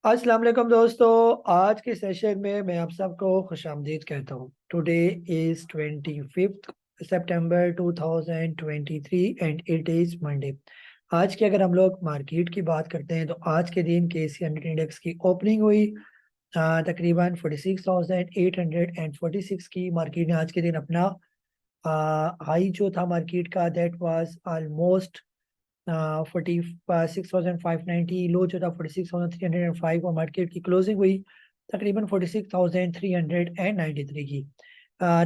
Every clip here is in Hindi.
अस्सलाम वालेकुम दोस्तों। आज के सेशन में मैं आप सबको खुशामदीद कहता हूँ। Today is 25 September 2023 and it is Monday. आज की अगर हम लोग मार्केट की बात करते हैं तो आज के दिन केसी 100 इंडेक्स की ओपनिंग हुई तकरीबन 46,846 की। मार्केट ने आज के दिन अपना हाई जो था मार्केट का दैट वाज ऑलमोस्ट 46,590। लो जो था 46,305 और मार्केट की क्लोजिंग हुई तकरीबन 46,393 की।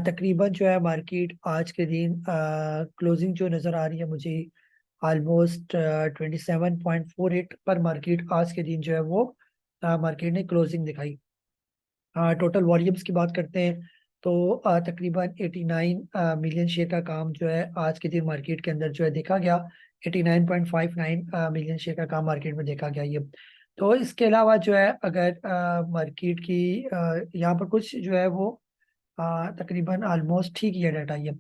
तकरीबन जो है मार्केट आज के दिन क्लोजिंग जो नज़र आ रही है मुझे ऑलमोस्ट 27.48 पर मार्केट आज के दिन जो है वो मार्केट ने क्लोजिंग दिखाई। टोटल वॉल्यूम्स की बात करते हैं तो तकरीबन 89 मिलियन शेयर का काम जो है आज के दिन मार्केट के अंदर जो है देखा गया। 89.59 मिलियन शेयर का काम मार्केट में देखा गया ये। तो इसके अलावा जो है अगर मार्केट की यहाँ पर कुछ जो है वो तकरीबन ऑलमोस्ट ठीक ही है डाटा ये।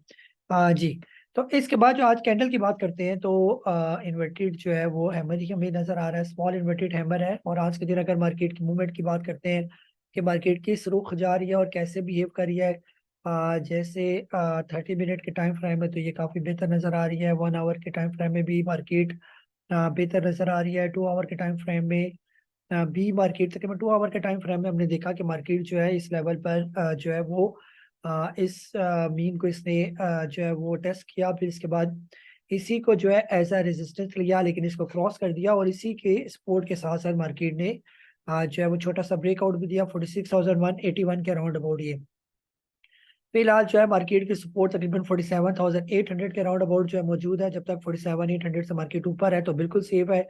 जी। तो इसके बाद जो आज कैंडल की बात करते हैं तो इन्वर्टेड जो है वो हैमर ही हमें नजर आ रहा है, स्मॉल इन्वर्टेड हैमर है। और आज के दिन अगर मार्केट की मूवमेंट की बात करते हैं कि मार्केट किस रुख जा रही है और कैसे बिहेव कर रही है, जैसे 30 मिनट के टाइम फ्रेम में तो ये काफ़ी बेहतर नज़र आ रही है। 1 आवर के टाइम फ्रेम में भी मार्केट बेहतर नज़र आ रही है। 2 आवर के टाइम फ्रेम में भी मार्केट तकरीबन 2 आवर के टाइम फ्रेम में हमने देखा कि मार्केट जो है इस लेवल पर जो है वो इस मीन को इसने जो है वो टेस्ट किया। फिर इसके बाद इसी को जो है एज अ रेजिस्टेंस लिया, लेकिन इसको क्रॉस कर दिया और इसी के सपोर्ट के साथ साथ मार्केट ने जो है वो छोटा सा ब्रेकआउट भी दिया 46,181 के अराउंड अबाउट ये। फिलहाल जो है मार्केट की सपोर्ट तकरीबन 47,800 के अराउंड अबाउट जो है मौजूद है। जब तक 47,800 से मार्केट ऊपर है तो बिल्कुल सेफ है।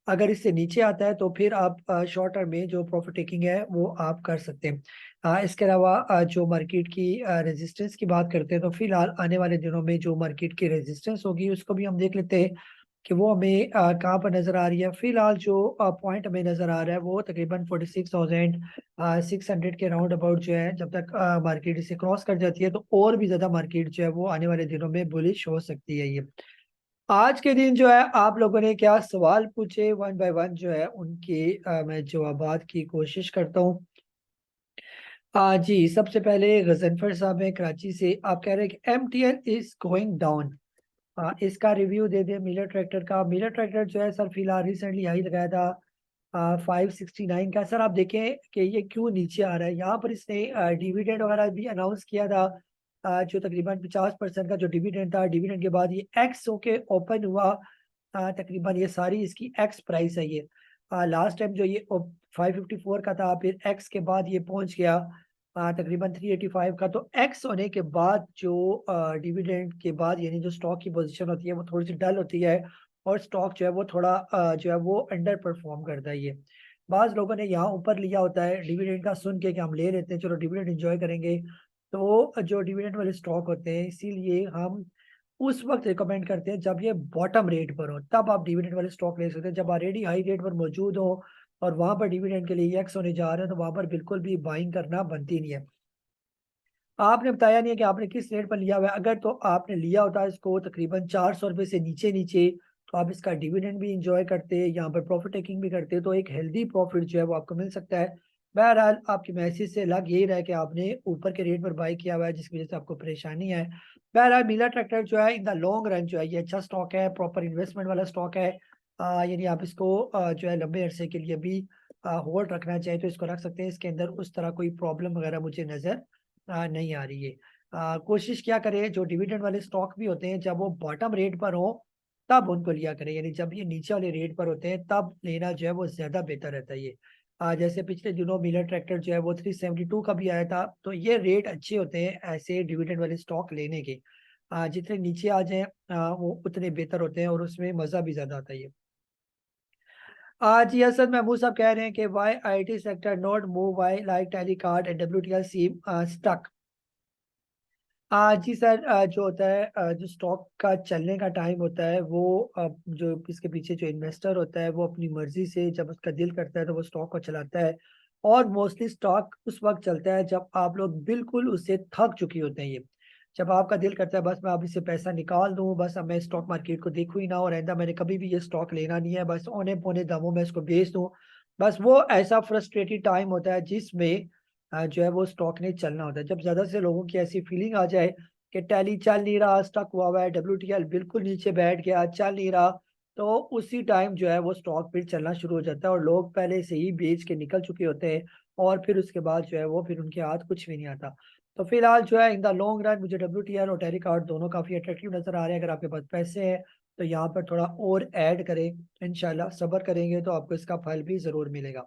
अगर इससे नीचे आता है तो फिर आप शॉर्ट टर्म में जो प्रॉफिट टेकिंग है वो आप कर सकते हैं। इसके अलावा जो मार्केट की रेजिस्टेंस की बात करते हैं तो फिलहाल आने वाले दिनों में जो मार्केट की रेजिस्टेंस होगी उसको भी हम देख लेते हैं कि वो हमें कहाँ पर नज़र आ रही है। फिलहाल जो पॉइंट हमें नज़र आ रहा है वो तकरीबन 46,600 के राउंड अबाउट जो है। जब तक मार्केट इसे क्रॉस कर जाती है तो और भी ज़्यादा मार्केट जो है वो आने वाले दिनों में बुलिश हो सकती है ये। आज के दिन जो है आप लोगों ने क्या सवाल पूछे वन बाय वन जो है उनके मैं जवाबात की कोशिश करता हूँ। जी, सबसे पहले गजनफर साहब हैं कराची से। आप कह रहे हैं कि MTN इज गोइंग डाउन। इसका रिव्यू दे दें मिलर ट्रैक्टर का। मिलर ट्रैक्टर जो है सर फिलहाल रिसेंटली हाई लगाया था 569 का। सर आप देखें कि ये क्यों नीचे आ रहा है। यहाँ पर इसने डिविडेंड वगैरह भी अनाउंस किया था जो तकरीबन 50% का जो डिविडेंड था। डिविडेंड के बाद ये एक्स होके ओपन हुआ। तकरीबन ये सारी इसकी एक्स प्राइस है ये। लास्ट टाइम जो ये 554 का था, फिर एक्स के बाद ये पहुंच गया तकरीबन 385 का। तो एक्स होने के बाद जो डिविडेंड के बाद यानी जो स्टॉक की पोजीशन होती है वो थोड़ी सी डल होती है और स्टॉक जो है वो थोड़ा जो है वो अंडर परफॉर्म करता है ये। बाज लोगों ने यहाँ ऊपर लिया होता है डिविडेंड का सुन के कि हम ले लेते हैं, चलो डिविडेंड एंजॉय करेंगे। तो जो डिविडेंड वाले स्टॉक होते हैं इसीलिए हम उस वक्त रिकमेंड करते हैं जब ये बॉटम रेट पर हो, तब आप डिविडेंड वाले स्टॉक ले सकते हैं। जब ऑलरेडी हाई रेट पर मौजूद हो और वहां पर डिविडेंड के लिए एक्स होने जा रहे हैं तो वहां पर बिल्कुल भी बाइंग करना बनती नहीं है। आपने बताया नहीं है कि आपने किस रेट पर लिया हुआ है। अगर तो आपने लिया होता है इसको तकरीबन 400 रुपये से नीचे नीचे तो आप इसका डिविडेंड भी इंजॉय करते हैं, यहाँ पर प्रॉफिट टेकिंग भी करते हैं, तो एक हेल्दी प्रॉफिट जो है वो आपको मिल सकता है। बहरहाल आपकी मैसेज से लग यही रहा है कि आपने ऊपर के रेट पर बाई किया हुआ है जिसकी वजह से आपको परेशानी है। बहरहाल मिला ट्रैक्टर जो है इन द लॉन्ग रन जो है ये अच्छा स्टॉक है, प्रॉपर इन्वेस्टमेंट वाला स्टॉक है। यानी आप इसको जो है लंबे अरसे के लिए भी होल्ड रखना चाहें तो इसको रख सकते हैं। इसके अंदर उस तरह कोई प्रॉब्लम वगैरह मुझे नजर नहीं आ रही है। कोशिश क्या करें जो डिविडेंड वाले स्टॉक भी होते हैं जब वो बॉटम रेट पर हो तब उनको लिया करें, यानी जब ये नीचे वाले रेट पर होते हैं तब लेना जो है वो ज्यादा बेहतर रहता है ये। जैसे पिछले दिनों मिलर ट्रैक्टर जो है वो 372 का भी आया था। तो ये रेट अच्छे होते हैं ऐसे डिविडेंड वाले स्टॉक लेने के। जितने नीचे आ जाए वो उतने बेहतर होते हैं और उसमें मजा भी ज्यादा आता है ये। जी असद महमूद साहब कह रहे हैं कि why IT sector not move, why like tele card and WTL seem stuck. जी सर, जो होता है जो स्टॉक का चलने का टाइम होता है वो जो इसके पीछे जो इन्वेस्टर होता है वो अपनी मर्जी से जब उसका दिल करता है तो वो स्टॉक को चलाता है। और मोस्टली स्टॉक उस वक्त चलता है जब आप लोग बिल्कुल उससे थक चुके होते हैं ये। जब आपका दिल करता है बस मैं अब इससे पैसा निकाल दूं, बस अब मैं स्टॉक मार्केट को देखूं ही ना और आइंदा मैंने कभी भी ये स्टॉक लेना नहीं है, बस औने पौने दामों में इसको बेच दूं। बस वो ऐसा फ्रस्ट्रेटेड टाइम होता है जिसमें जो है वो स्टॉक ने चलना होता है। जब ज्यादा से लोगों की ऐसी फीलिंग आ जाए कि टैली चल नहीं रहा, स्टक हुआ है, WTL बिल्कुल नीचे बैठ गया, चल नहीं रहा, तो उसी टाइम जो है वो स्टॉक फिर चलना शुरू हो जाता है और लोग पहले से ही बेच के निकल चुके होते हैं और फिर उसके बाद जो है वो फिर उनके हाथ कुछ भी नहीं आता। तो फिलहाल जो है इन द लॉन्ग रन मुझे WTL और टैली कार्ड दोनों काफी अट्रैक्टिव नजर आ रहे हैं। अगर आपके पास पैसे हैं तो यहाँ पर थोड़ा और ऐड करें, इंशाल्लाह सब्र करेंगे तो आपको इसका फल भी जरूर मिलेगा।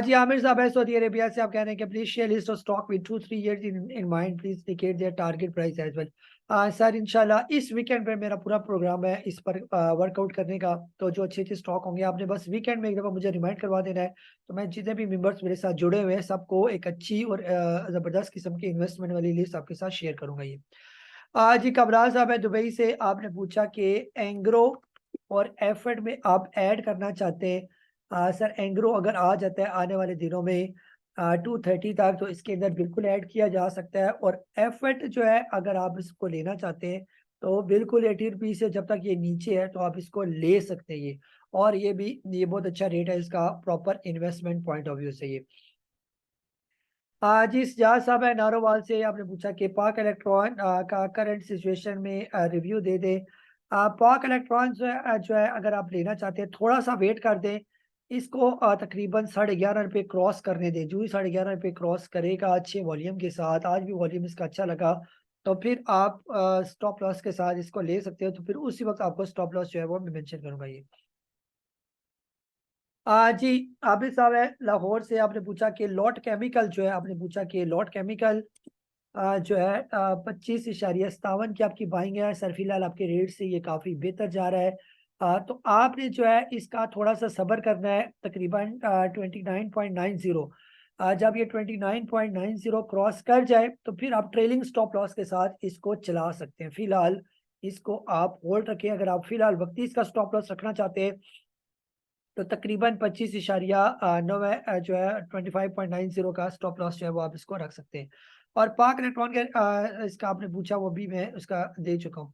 जी आमिर साहब है सऊदी अरेबिया से, आप कह रहे हैं कि please share list of stock with 2-3 years in mind, please indicate their target price as well. Sir इंशाल्लाह इस वीकेंड पे मेरा पूरा प्रोग्राम है इस पर वर्कआउट करने का। तो जो अच्छे अच्छे स्टॉक होंगे आपने बस वीकेंड में एक दफ़ा मुझे रिमाइंड करवा देना है, तो मैं जितने भी मेंबर्स मेरे साथ जुड़े हुए हैं सबको एक अच्छी और ज़बरदस्त किस्म की इन्वेस्टमेंट वाली लिस्ट आपके साथ शेयर करूंगा ये। जी कमराल साहब है दुबई से, आपने पूछा कि एंग्रो और एफर्ट में आप ऐड करना चाहते हैं। सर एंग्रो अगर आ जाता है आने वाले दिनों में 230 तक तो इसके अंदर बिल्कुल ऐड किया जा सकता है। और एफर्ट जो है अगर आप इसको लेना चाहते हैं तो बिल्कुल 80 रुपीज से जब तक ये नीचे है तो आप इसको ले सकते हैं ये। और ये बहुत अच्छा रेट है इसका proper investment point of view से ये। जी सिजाज साहब है नारोवाल से, आपने पूछा कि पाक इलेक्ट्रॉन का करंट सिचुएशन में रिव्यू दे दें। पाक इलेक्ट्रॉन जो है अगर आप लेना चाहते हैं थोड़ा सा वेट कर दें इसको, तकरीबन 11:30 रुपये क्रॉस करने दें। जो ही 11:30 रुपये क्रॉस करेगा अच्छे वॉल्यूम के साथ, आज भी वॉल्यूम इसका अच्छा लगा, तो फिर आप स्टॉप लॉस के साथ इसको ले सकते हो। तो फिर उसी वक्त आपको स्टॉप लॉस जो है वो मैं मेंशन करूंगा ये। जी आबिद साहब है लाहौर से, आपने पूछा कि लॉट केमिकल जो है, आपने पूछा कि लॉट केमिकल जो है 25.57 की आपकी बाइंग है सर। फिलहाल आपके रेट से ये काफी बेहतर जा रहा है। तो आपने जो है इसका थोड़ा सा सब्र करना है, तकरीबन 29.90। जब ये 29.90 क्रॉस कर जाए तो फिर आप ट्रेलिंग स्टॉप लॉस के साथ इसको चला सकते हैं। फिलहाल इसको आप होल्ड रखें। अगर आप फिलहाल वक्ती इसका स्टॉप लॉस रखना चाहते हैं तो तकरीबन 25.9 जो है 25.90 का स्टॉप लॉस जो है वो आप इसको रख सकते हैं। और पाक इलेक्ट्रॉन के इसका आपने पूछा वो भी मैं उसका दे चुका हूँ।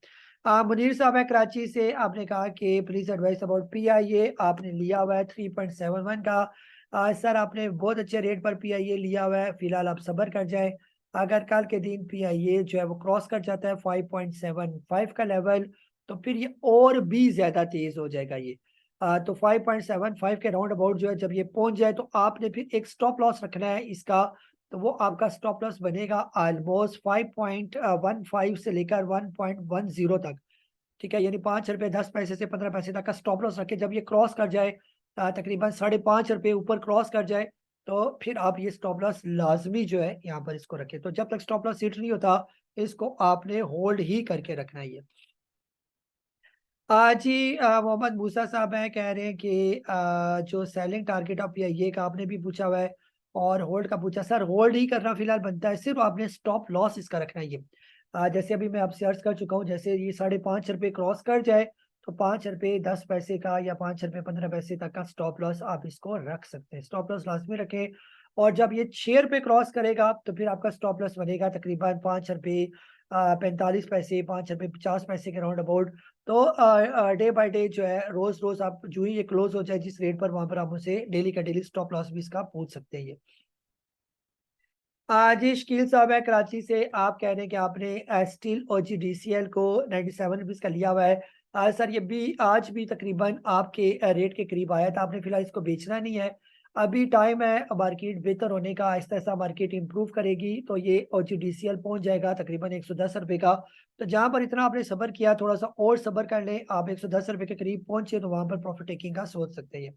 मुनीर साहब है कराची से, आपने कहा कि प्लीज एडवाइस अबाउट PIA, आपने लिया हुआ है 3.71 का। सर आपने बहुत अच्छे रेट पर PIA लिया हुआ है, फिलहाल आप सब्र कर जाए। अगर कल के दिन PIA जो है वो क्रॉस कर जाता है 5.75 का लेवल तो फिर ये और भी ज्यादा तेज हो जाएगा ये। तो 5.75 के राउंड अबाउट जो है जब ये पहुंच जाए तो आपने फिर एक स्टॉप लॉस रखना है इसका। तो वो आपका स्टॉप लॉस बनेगा ऑलमोस्ट 5.15 से लेकर 1.10 तक। ठीक है, यानी 5 रुपये 10 पैसे से 15 पैसे तक का स्टॉप लॉस रखे। जब ये क्रॉस कर जाए तकरीबन 5.5 रुपये ऊपर क्रॉस कर जाए तो फिर आप ये स्टॉप लॉस लाजमी जो है यहाँ पर इसको रखें। तो जब तक स्टॉप लॉस हिट नहीं होता इसको आपने होल्ड ही करके रखना है ये। जी मोहम्मद मूसा साहब हैं, कह रहे हैं कि जो सेलिंग टारगेट ऑफ ये का आपने भी पूछा हुआ है और होल्ड का पूछा। सर होल्ड ही करना फिलहाल बनता है, सिर्फ आपने स्टॉप लॉस इसका रखना है ये। जैसे अभी मैं आपसे अर्ज कर चुका हूँ, जैसे ये 5.5 रुपये क्रॉस कर जाए तो 5 रुपये 10 पैसे का या 5 रुपये 15 पैसे तक का स्टॉप लॉस आप इसको रख सकते हैं। स्टॉप लॉस लाजमी रखें। और जब ये 6 रुपये क्रॉस करेगा तो फिर आपका स्टॉप लॉस बनेगा तकरीबन 5 रुपये 45 पैसे, 5 रुपये 50 पैसे के राउंड अबाउट। तो डे बाय डे जो है रोज रोज आप जो ही ये क्लोज हो जाए जिस रेट पर वहां पर आप उसे डेली का डेली स्टॉप लॉस भी इसका पूछ सकते हैं ये। जी शकील साहब है कराची से, आप कह रहे हैं कि आपने स्टील OGDCL को 97 रुपीज का लिया हुआ है। सर ये भी आज भी तकरीबन आपके रेट के करीब आया था, आपने फिलहाल इसको बेचना नहीं है। अभी टाइम है मार्केट बेहतर होने का, आहिस्ता आहिस्ता मार्केट इंप्रूव करेगी तो ये OGDCL पहुंच जाएगा तकरीबन 110 रुपये का। तो जहां पर इतना आपने सब्र किया थोड़ा सा और सब्र कर ले, आप 110 रुपये के करीब पहुंचे तो वहां पर प्रॉफिट टेकिंग का सोच सकते हैं।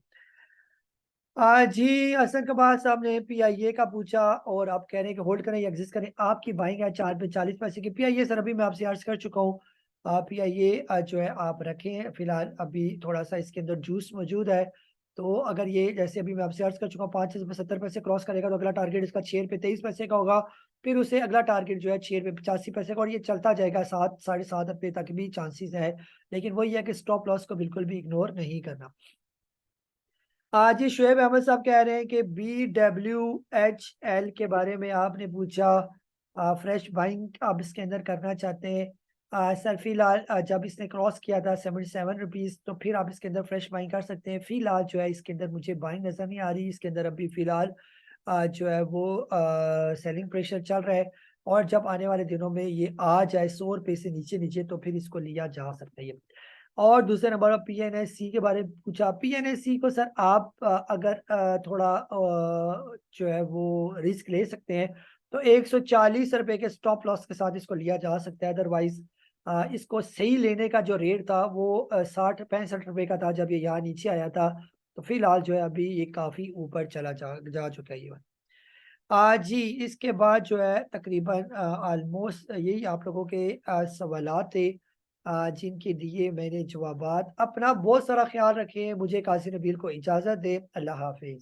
जी हसन कबार साहब ने PIA का पूछा और आप कह रहे हैं कि होल्ड करें या एग्जिस्ट करें। आपकी बाइंग है 4 पे 40 पैसे की PIA। सर अभी मैं आपसे अर्ज कर चुका हूँ PIA जो है आप रखें फिलहाल, अभी थोड़ा सा इसके अंदर जूस मौजूद है। तो अगर ये जैसे अभी मैं आपसे अर्ज कर चुका हूँ 5 रुपये 70 पैसे क्रॉस करेगा तो अगला टारगेट इसका 6 रुपये 23 पैसे का होगा। फिर उसे अगला टारगेट जो है 6 रुपये 85 पैसे का, और ये चलता जाएगा 7 साढ़े 7 रुपये तक भी चांसेस है। लेकिन वही है कि स्टॉप लॉस को बिल्कुल भी इग्नोर नहीं करना। जी शुएब अहमद साहब कह रहे हैं कि BWHL के बारे में आपने पूछा, फ्रेश बाइंग आप इसके अंदर करना चाहते हैं। सर फिलहाल जब इसने क्रॉस किया था 77 रुपीज़, तो फिर आप इसके अंदर फ्रेश बाइंग कर सकते हैं। फिलहाल जो है इसके अंदर मुझे बाइंग नजर नहीं आ रही, इसके अंदर अभी फिलहाल जो है वो सेलिंग प्रेशर चल रहा है। और जब आने वाले दिनों में ये आ जाए 100 रुपये से नीचे नीचे, तो फिर इसको लिया जा सकता है ये। और दूसरे नंबर पर पीएनएससी के बारे में पूछा। पीएनएससी को सर आप अगर थोड़ा जो है वो रिस्क ले सकते हैं, तो 140 रुपए के स्टॉप लॉस के साथ इसको लिया जा सकता है। अदरवाइज इसको सही लेने का जो रेट था वो 60-65 रुपए का था जब ये यहाँ नीचे आया था। तो फिलहाल जो है अभी ये काफी ऊपर चला जा चुका है ये। जी, इसके बाद जो है तकरीबन ऑलमोस्ट यही आप लोगों के सवालात थे, जिनके दिए मैंने जवाबात। अपना बहुत सारा ख्याल रखें। मुझे कासिर नबील को इजाज़त दें। अल्लाह हाफ़िज़।